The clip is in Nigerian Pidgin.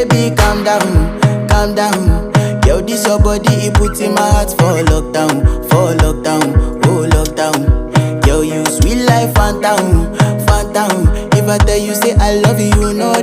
baby, calm down. Yo, this your body, it put in my heart for lockdown, oh lockdown. Yo, you sweet life, phantom. If I tell you say I love you, no day.